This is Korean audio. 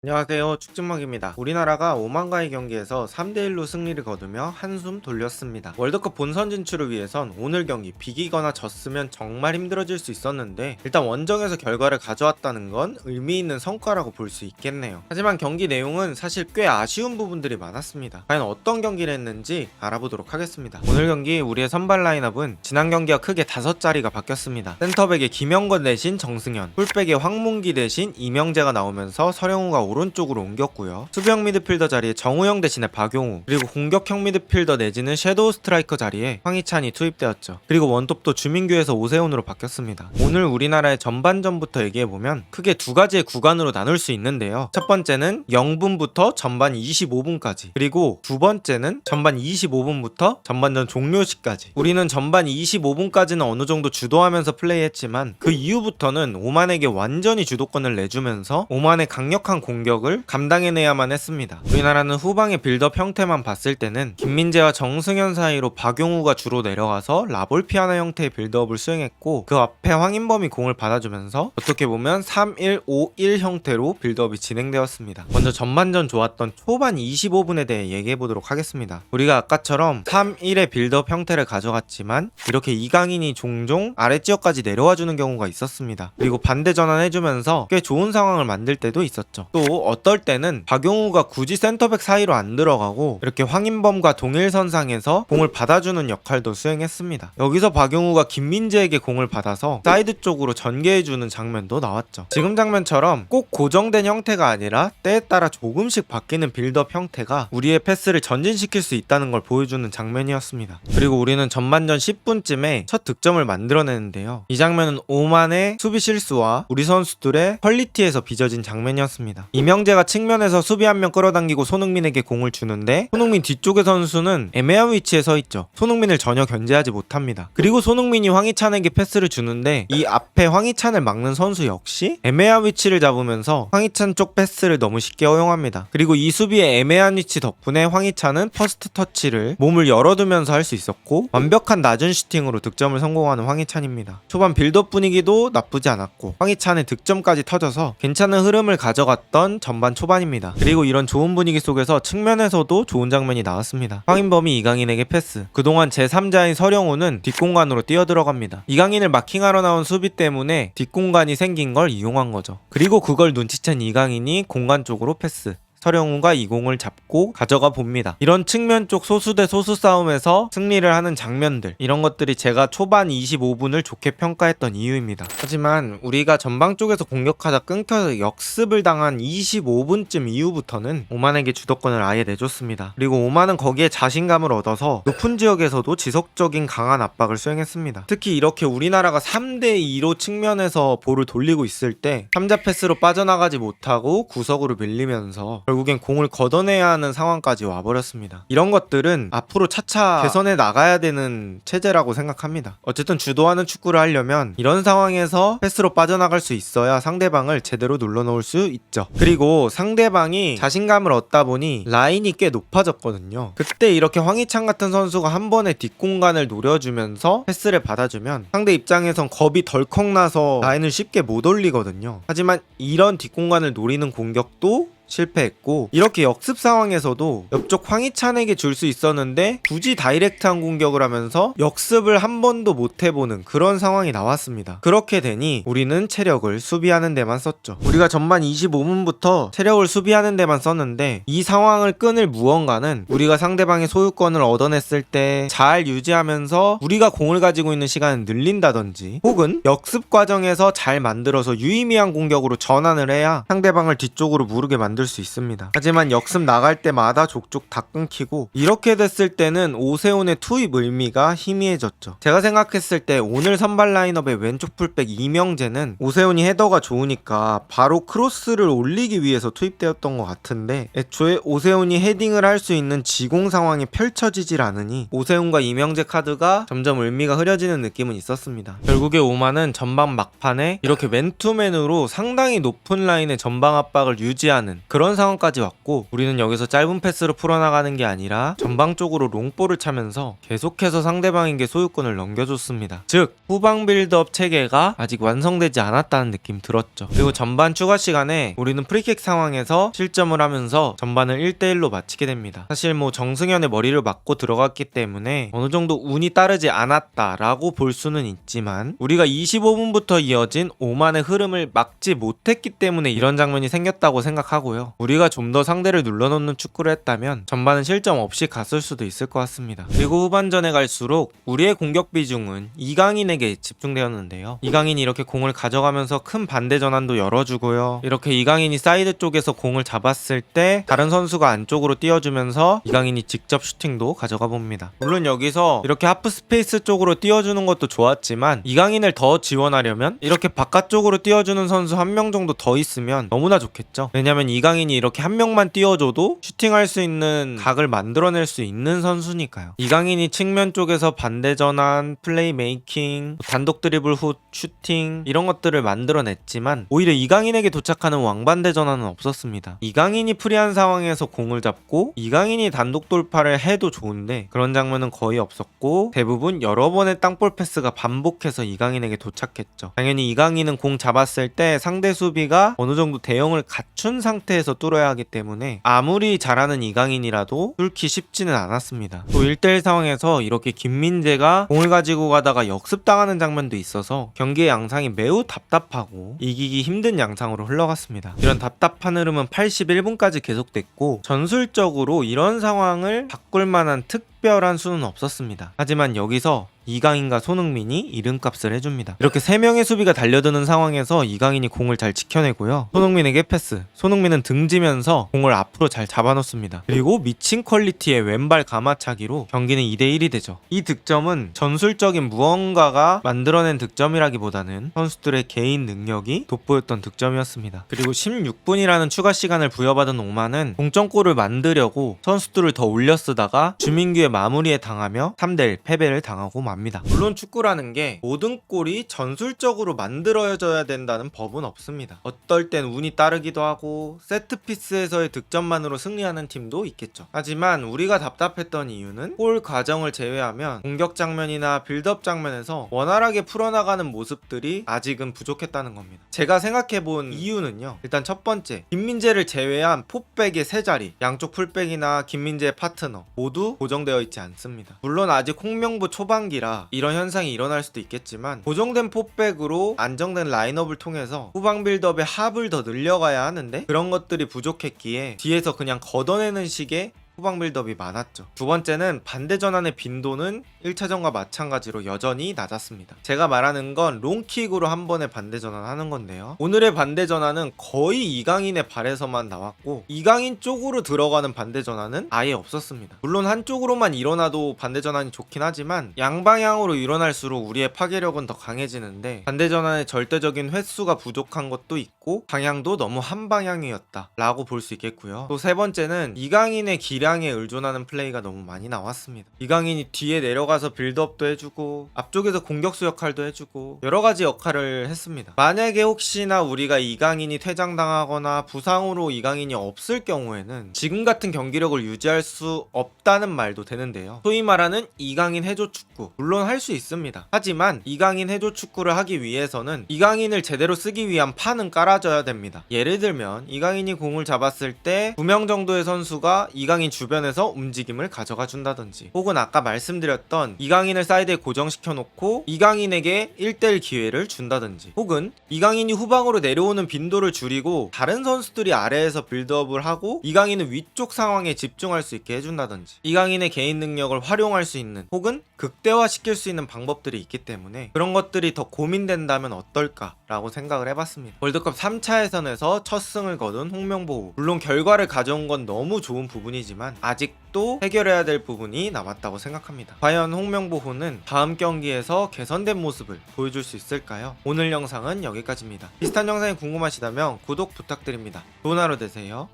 안녕하세요, 축진먹입니다. 우리나라가 오만과의 경기에서 3대1로 승리를 거두며 한숨 돌렸습니다. 월드컵 본선 진출을 위해선 오늘 경기 비기거나 졌으면 정말 힘들어질 수 있었는데 일단 원정에서 결과를 가져왔다는 건 의미있는 성과라고 볼 수 있겠네요. 하지만 경기 내용은 사실 꽤 아쉬운 부분들이 많았습니다. 과연 어떤 경기를 했는지 알아보도록 하겠습니다. 오늘 경기 우리의 선발 라인업은 지난 경기와 크게 5자리가 바뀌었습니다. 센터백에 김영건 대신 정승현, 풀백에 황문기 대신 이명재가 나오면서 서령우가 오른쪽으로 옮겼고요. 수비형 미드필더 자리에 정우영 대신에 박용우, 그리고 공격형 미드필더 내지는 섀도우 스트라이커 자리에 황희찬이 투입되었죠. 그리고 원톱도 주민규에서 오세훈으로 바뀌었습니다. 오늘 우리나라의 전반전부터 얘기해보면 크게 두 가지의 구간으로 나눌 수 있는데요. 첫 번째는 0분부터 전반 25분까지, 그리고 두 번째는 전반 25분부터 전반전 종료 시까지. 우리는 전반 25분까지는 어느 정도 주도하면서 플레이했지만 그 이후부터는 오만에게 완전히 주도권을 내주면서 오만의 강력한 공격을 감당해내야만 했습니다. 우리나라는 후방의 빌드업 형태만 봤을 때는 김민재와 정승현 사이로 박용우가 주로 내려가서 라볼피아나 형태의 빌드업을 수행했고, 그 앞에 황인범이 공을 받아주면서 어떻게 보면 3-1-5-1 형태로 빌드업이 진행되었습니다. 먼저 전반전 좋았던 초반 25분에 대해 얘기해보도록 하겠습니다. 우리가 아까처럼 3-1의 빌드업 형태를 가져갔지만 이렇게 이강인이 종종 아래지역까지 내려와주는 경우가 있었습니다. 그리고 반대 전환해주면서 꽤 좋은 상황을 만들 때도 있었죠. 또 어떨 때는 박용우가 굳이 센터백 사이로 안 들어가고 이렇게 황인범과 동일선상에서 공을 받아주는 역할도 수행했습니다. 여기서 박용우가 김민재에게 공을 받아서 사이드 쪽으로 전개해주는 장면도 나왔죠. 지금 장면처럼 꼭 고정된 형태가 아니라 때에 따라 조금씩 바뀌는 빌드업 형태가 우리의 패스를 전진시킬 수 있다는 걸 보여주는 장면이었습니다. 그리고 우리는 전반전 10분쯤에 첫 득점을 만들어내는데요. 이 장면은 오만의 수비 실수와 우리 선수들의 퀄리티에서 빚어진 장면이었습니다. 이명재가 측면에서 수비 한 명 끌어당기고 손흥민에게 공을 주는데 손흥민 뒤쪽의 선수는 애매한 위치에 서 있죠. 손흥민을 전혀 견제하지 못합니다. 그리고 손흥민이 황희찬에게 패스를 주는데 이 앞에 황희찬을 막는 선수 역시 애매한 위치를 잡으면서 황희찬 쪽 패스를 너무 쉽게 허용합니다. 그리고 이 수비의 애매한 위치 덕분에 황희찬은 퍼스트 터치를 몸을 열어두면서 할 수 있었고 완벽한 낮은 슈팅으로 득점을 성공하는 황희찬입니다. 초반 빌드업 분위기도 나쁘지 않았고 황희찬의 득점까지 터져서 괜찮은 흐름을 가져갔던 전반 초반입니다. 그리고 이런 좋은 분위기 속에서 측면에서도 좋은 장면이 나왔습니다. 황인범이 이강인에게 패스. 그동안 제3자인 서령우는 뒷공간으로 뛰어들어갑니다. 이강인을 마킹하러 나온 수비 때문에 뒷공간이 생긴 걸 이용한 거죠. 그리고 그걸 눈치챈 이강인이 공간 쪽으로 패스. 서령우가 이 공을 잡고 가져가 봅니다. 이런 측면 쪽 소수 대 소수 싸움에서 승리를 하는 장면들, 이런 것들이 제가 초반 25분을 좋게 평가했던 이유입니다. 하지만 우리가 전방 쪽에서 공격하다 끊겨서 역습을 당한 25분쯤 이후부터는 오만에게 주도권을 아예 내줬습니다. 그리고 오만은 거기에 자신감을 얻어서 높은 지역에서도 지속적인 강한 압박을 수행했습니다. 특히 이렇게 우리나라가 3대2로 측면에서 볼을 돌리고 있을 때 3자 패스로 빠져나가지 못하고 구석으로 밀리면서 결국엔 공을 걷어내야 하는 상황까지 와버렸습니다. 이런 것들은 앞으로 차차 개선해 나가야 되는 체제라고 생각합니다. 어쨌든 주도하는 축구를 하려면 이런 상황에서 패스로 빠져나갈 수 있어야 상대방을 제대로 눌러놓을 수 있죠. 그리고 상대방이 자신감을 얻다 보니 라인이 꽤 높아졌거든요. 그때 이렇게 황희찬 같은 선수가 한 번에 뒷공간을 노려주면서 패스를 받아주면 상대 입장에선 겁이 덜컥 나서 라인을 쉽게 못 올리거든요. 하지만 이런 뒷공간을 노리는 공격도 실패했고, 이렇게 역습 상황에서도 옆쪽 황희찬에게 줄 수 있었는데 굳이 다이렉트한 공격을 하면서 역습을 한 번도 못 해보는 그런 상황이 나왔습니다. 그렇게 되니 우리는 체력을 수비하는 데만 썼죠. 우리가 전반 25분부터 체력을 수비하는 데만 썼는데 이 상황을 끊을 무언가는 우리가 상대방의 소유권을 얻어냈을 때 잘 유지하면서 우리가 공을 가지고 있는 시간을 늘린다든지, 혹은 역습 과정에서 잘 만들어서 유의미한 공격으로 전환을 해야 상대방을 뒤쪽으로 무르게 만들 수 있습니다. 하지만 역습 나갈 때마다 족족 다 끊기고, 이렇게 됐을 때는 오세훈의 투입 의미가 희미해졌죠. 제가 생각했을 때 오늘 선발 라인업의 왼쪽 풀백 이명재는 오세훈이 헤더가 좋으니까 바로 크로스를 올리기 위해서 투입되었던 것 같은데, 애초에 오세훈이 헤딩을 할 수 있는 지공 상황이 펼쳐지질 않으니 오세훈과 이명재 카드가 점점 의미가 흐려지는 느낌은 있었습니다. 결국에 오만은 전방 막판에 이렇게 맨투맨으로 상당히 높은 라인의 전방 압박을 유지하는 그런 상황까지 왔고 우리는 여기서 짧은 패스로 풀어나가는 게 아니라 전방쪽으로 롱볼을 차면서 계속해서 상대방에게 소유권을 넘겨줬습니다. 즉 후방 빌드업 체계가 아직 완성되지 않았다는 느낌 들었죠. 그리고 전반 추가 시간에 우리는 프리킥 상황에서 실점을 하면서 전반을 1대1로 마치게 됩니다. 사실 뭐 정승현의 머리를 맞고 들어갔기 때문에 어느 정도 운이 따르지 않았다라고 볼 수는 있지만 우리가 25분부터 이어진 오만의 흐름을 막지 못했기 때문에 이런 장면이 생겼다고 생각하고요. 우리가 좀 더 상대를 눌러놓는 축구를 했다면 전반은 실점 없이 갔을 수도 있을 것 같습니다. 그리고 후반전에 갈수록 우리의 공격 비중은 이강인에게 집중되었는데요. 이강인이 이렇게 공을 가져가면서 큰 반대 전환도 열어주고요. 이렇게 이강인이 사이드 쪽에서 공을 잡았을 때 다른 선수가 안쪽으로 띄워주면서 이강인이 직접 슈팅도 가져가 봅니다. 물론 여기서 이렇게 하프 스페이스 쪽으로 띄워주는 것도 좋았지만 이강인을 더 지원하려면 이렇게 바깥쪽으로 띄워주는 선수 한 명 정도 더 있으면 너무나 좋겠죠. 왜냐면 이강인이 이렇게 한 명만 띄워줘도 슈팅할 수 있는 각을 만들어낼 수 있는 선수니까요. 이강인이 측면 쪽에서 반대 전환, 플레이 메이킹, 단독 드리블 후 슈팅 이런 것들을 만들어냈지만 오히려 이강인에게 도착하는 왕반대 전환은 없었습니다. 이강인이 프리한 상황에서 공을 잡고 이강인이 단독 돌파를 해도 좋은데 그런 장면은 거의 없었고 대부분 여러 번의 땅볼 패스가 반복해서 이강인에게 도착했죠. 당연히 이강인은 공 잡았을 때 상대 수비가 어느 정도 대형을 갖춘 상태에서 뚫어야 하기 때문에 아무리 잘하는 이강인이라도 뚫기 쉽지는 않았습니다. 또 1대1 상황에서 이렇게 김민재가 공을 가지고 가다가 역습당하는 장면도 있어서 경기의 양상이 매우 답답하고 이기기 힘든 양상으로 흘러갔습니다. 이런 답답한 흐름은 81분까지 계속됐고 전술적으로 이런 상황을 바꿀 만한 특별한 수는 없었습니다. 하지만 여기서 이강인과 손흥민이 이름값을 해줍니다. 이렇게 3명의 수비가 달려드는 상황에서 이강인이 공을 잘 지켜내고요. 손흥민에게 패스. 손흥민은 등지면서 공을 앞으로 잘 잡아놓습니다. 그리고 미친 퀄리티의 왼발 가마차기로 경기는 2대1이 되죠. 이 득점은 전술적인 무언가가 만들어낸 득점이라기보다는 선수들의 개인 능력이 돋보였던 득점이었습니다. 그리고 16분이라는 추가 시간을 부여받은 오만은 동점골을 만들려고 선수들을 더 올려쓰다가 주민규의 마무리에 당하며 3대1 패배를 당하고 맙니다. 물론 축구라는 게 모든 골이 전술적으로 만들어져야 된다는 법은 없습니다. 어떨 땐 운이 따르기도 하고 세트피스에서의 득점만으로 승리하는 팀도 있겠죠. 하지만 우리가 답답했던 이유는 골 과정을 제외하면 공격 장면이나 빌드업 장면에서 원활하게 풀어나가는 모습들이 아직은 부족했다는 겁니다. 제가 생각해본 이유는요. 일단 첫 번째, 김민재를 제외한 포백의 세 자리, 양쪽 풀백이나 김민재의 파트너 모두 고정되어 있지 않습니다. 물론 아직 홍명보 초반기라 이런 현상이 일어날 수도 있겠지만 고정된 포백으로 안정된 라인업을 통해서 후방 빌드업의 합을 더 늘려가야 하는데 그런 것들이 부족했기에 뒤에서 그냥 걷어내는 식의 후방 빌드업이 많았죠. 두 번째는 반대 전환의 빈도는 1차전과 마찬가지로 여전히 낮았습니다. 제가 말하는 건 롱킥으로 한 번에 반대 전환하는 건데요. 오늘의 반대 전환은 거의 이강인의 발에서만 나왔고 이강인 쪽으로 들어가는 반대 전환은 아예 없었습니다. 물론 한쪽으로만 일어나도 반대 전환이 좋긴 하지만 양방향으로 일어날수록 우리의 파괴력은 더 강해지는데 반대 전환의 절대적인 횟수가 부족한 것도 있고 방향도 너무 한 방향이었다 라고 볼 수 있겠고요. 또 세 번째는 이강인의 기량에 의존하는 플레이가 너무 많이 나왔습니다. 이강인이 뒤에 내려가서 빌드업도 해주고 앞쪽에서 공격수 역할도 해주고 여러가지 역할을 했습니다. 만약에 혹시나 우리가 이강인이 퇴장당하거나 부상으로 이강인이 없을 경우에는 지금 같은 경기력을 유지할 수 없다는 말도 되는데요. 소위 말하는 이강인 해조 축구 물론 할 수 있습니다. 하지만 이강인 해조 축구를 하기 위해서는 이강인을 제대로 쓰기 위한 판은 깔아줘야 됩니다. 예를 들면 이강인이 공을 잡았을 때 2명 정도의 선수가 이강인 주변에서 움직임을 가져가 준다든지 혹은 아까 말씀드렸던 이강인을 사이드에 고정시켜 놓고 이강인에게 1대1 기회를 준다든지 혹은 이강인이 후방으로 내려오는 빈도를 줄이고 다른 선수들이 아래에서 빌드업을 하고 이강인은 위쪽 상황에 집중할 수 있게 해준다든지 이강인의 개인 능력을 활용할 수 있는 혹은 극대화시킬 수 있는 방법들이 있기 때문에 그런 것들이 더 고민된다면 어떨까라고 생각을 해봤습니다. 월드컵 3차 예선에서 첫 승을 거둔 홍명보 물론 결과를 가져온 건 너무 좋은 부분이지만 아직도 해결해야 될 부분이 남았다고 생각합니다. 과연 홍명보호는 다음 경기에서 개선된 모습을 보여줄 수 있을까요? 오늘 영상은 여기까지입니다. 비슷한 영상이 궁금하시다면 구독 부탁드립니다. 좋은 하루 되세요.